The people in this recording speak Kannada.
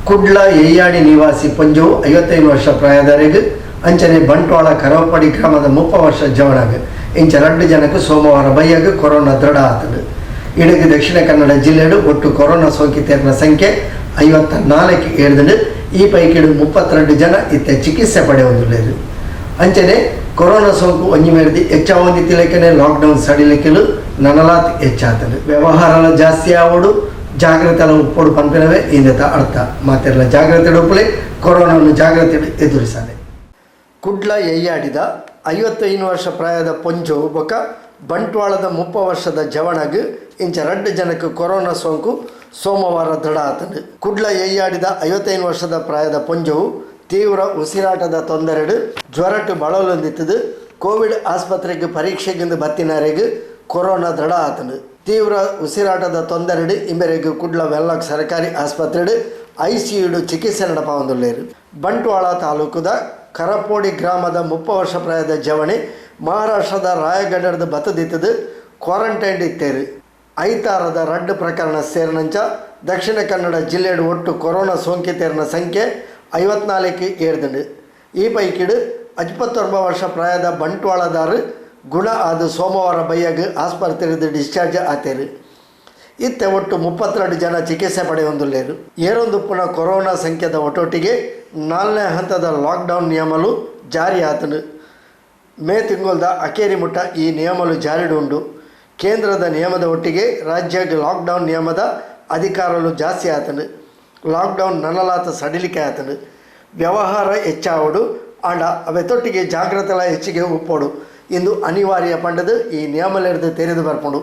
ಕುಡ್ಲ ಎಯ್ಯಾಡಿ ನಿವಾಸಿ ಪಂಜು 55 ವರ್ಷ ಪ್ರಾಯದವರೆಗೆ ಅಂಚನೆ ಬಂಟ್ವಾಳ ಕರವಪಡಿ ಗ್ರಾಮದ 30 ವರ್ಷ ಜವಣಗ ಇಂಚ 2 ಜನಕ್ಕೆ ಸೋಮವಾರ ಬೈಯಾಗ ಕೊರೋನಾ ದೃಢ ಆತದು. ಇಡಗಿ ದಕ್ಷಿಣ ಕನ್ನಡ ಜಿಲ್ಲೆಡು ಒಟ್ಟು ಕೊರೋನಾ ಸೋಂಕಿತರ ಸಂಖ್ಯೆ 54ಕ್ಕೆ ಏರಿದು. ಈ ಪೈಕಿ 32 ಜನ ಇತ್ತೆ ಚಿಕಿತ್ಸೆ ಪಡೆಯುವುದಿಲ್ಲ. ಅಂಚನೆ ಕೊರೋನಾ ಸೋಂಕು ಒಂಜಿ ಮೇರೆದು ಹೆಚ್ಚಾವೊಂದಿತ್ತಿಲಕ್ಕನೆ ಲಾಕ್ಡೌನ್ ಸಡಿಲಿಕ್ಕಲು ನನಲಾತ್ ಹೆಚ್ಚಾತದು. ವ್ಯವಹಾರ ಜಾಸ್ತಿ ಆವಡು ಜಾಗ್ರತೆ ಉಪ್ಪೋಡು ಪಂಪಿನವೇ ಇಂದತ ಅರ್ಥ ಮಾತೆಲ್ಲ ಜಾಗ್ರತೆ ಉಪ್ಪಲೆ ಕೊರೋನಾವನ್ನು ಜಾಗ್ರತೆ ಎದುರಿಸಾನೆ. ಕುಡ್ಲ ಎಯ್ಯಾಡಿದ 55 ವರ್ಷ ಪ್ರಾಯದ ಪೊಂಜು ಬೊಕ ಬಂಟ್ವಾಳದ 30 ವರ್ಷದ ಜವಣಗ್ ಇಂಚ 2 ಜನಕ್ಕೆ ಕೊರೋನಾ ಸೋಂಕು ಸೋಮವಾರ ದೃಢ ಆತದು. ಕುಡ್ಲ ಎಯ್ಯಾಡಿದ 55 ವರ್ಷದ ಪ್ರಾಯದ ಪೊಂಜವು ತೀವ್ರ ಉಸಿರಾಟದ ತೊಂದರೆ ಜ್ವರಟ್ಟು ಬಳಲೊಂದಿತ್ತದು. ಕೋವಿಡ್ ಆಸ್ಪತ್ರೆಗೆ ಪರೀಕ್ಷೆಗಿಂದ ಬತ್ತಿನವರೆಗೆ ಕೊರೋನಾ ದೃಢ ಆತನು. ತೀವ್ರ ಉಸಿರಾಟದ ತೊಂದರೆ ಇಂಬೆರೆಗೆ ಕುಡ್ಲ ವೆಲ್ಲಕ್ ಸರ್ಕಾರಿ ಆಸ್ಪತ್ರೆ ICU ಚಿಕಿತ್ಸೆ ನಡಪಾವಂದುಳ್ಳೇರು. ಬಂಟ್ವಾಳ ತಾಲೂಕುದ ಕರಪೋಡಿ ಗ್ರಾಮದ 30 ವರ್ಷ ಪ್ರಾಯದ ಜವಣಿ ಮಹಾರಾಷ್ಟ್ರದ ರಾಯಗಢದ ಬತ್ತದಿತ್ತದು ಕ್ವಾರಂಟೈನ್ ಇತ್ತೇರು. ಐತಾರದ 2 ಪ್ರಕರಣ ಸೇರಿನಂಚ ದಕ್ಷಿಣ ಕನ್ನಡ ಜಿಲ್ಲೆಯ ಒಟ್ಟು ಕೊರೋನಾ ಸೋಂಕಿತರ ಸಂಖ್ಯೆ 54ಕ್ಕೆ ಏರಿದು. ಈ ಪೈಕಿ 59 ವರ್ಷ ಪ್ರಾಯದ ಬಂಟ್ವಾಳದಾರ ಗುಣ ಆದ ಸೋಮವಾರ ಬೈಯಾಗ ಆಸ್ಪತ್ರೆಯಿಂದ ಡಿಸ್ಚಾರ್ಜ್ ಆತೇರು. ಇತ್ತೆ ಒಟ್ಟು 32 ಜನ ಚಿಕಿತ್ಸೆ ಪಡೆಯೊಂದುಳ್ಳೇರು. ಏರೊಂದು ಪುನಃ ಕೊರೋನಾ ಸಂಖ್ಯೆದ ಒಟ್ಟೊಟ್ಟಿಗೆ 4ನೇ ಹಂತದ ಲಾಕ್ಡೌನ್ ನಿಯಮಲು ಜಾರಿ ಆತನು. ಮೇ ತಿಂಗಳದ ಅಕೇರಿ ಮುಟ್ಟ ಈ ನಿಯಮಲು ಜಾರಿಡುಂಡು. ಕೇಂದ್ರದ ನಿಯಮದ ಒಟ್ಟಿಗೆ ರಾಜ್ಯಕ್ಕೆ ಲಾಕ್ಡೌನ್ ನಿಯಮದ ಅಧಿಕಾರಲು ಜಾಸ್ತಿ ಆತನು. ಲಾಕ್ಡೌನ್ ನನಲಾತ ಸಡಿಲಿಕೆ ಆತನು. ವ್ಯವಹಾರ ಹೆಚ್ಚಾವಡು ಆಂಡ ಅವೆತೊಟ್ಟಿಗೆ ಜಾಗ್ರತೆ ಹೆಚ್ಚಿಗೆ ಉಪ್ಪೋಡು ಇಂದು ಅನಿವಾರ್ಯ ಪಂಡದು ಈ ನಿಯಮಲೆರ್ದು ತೆರೆದು ಬರ್ಪುಂಡು.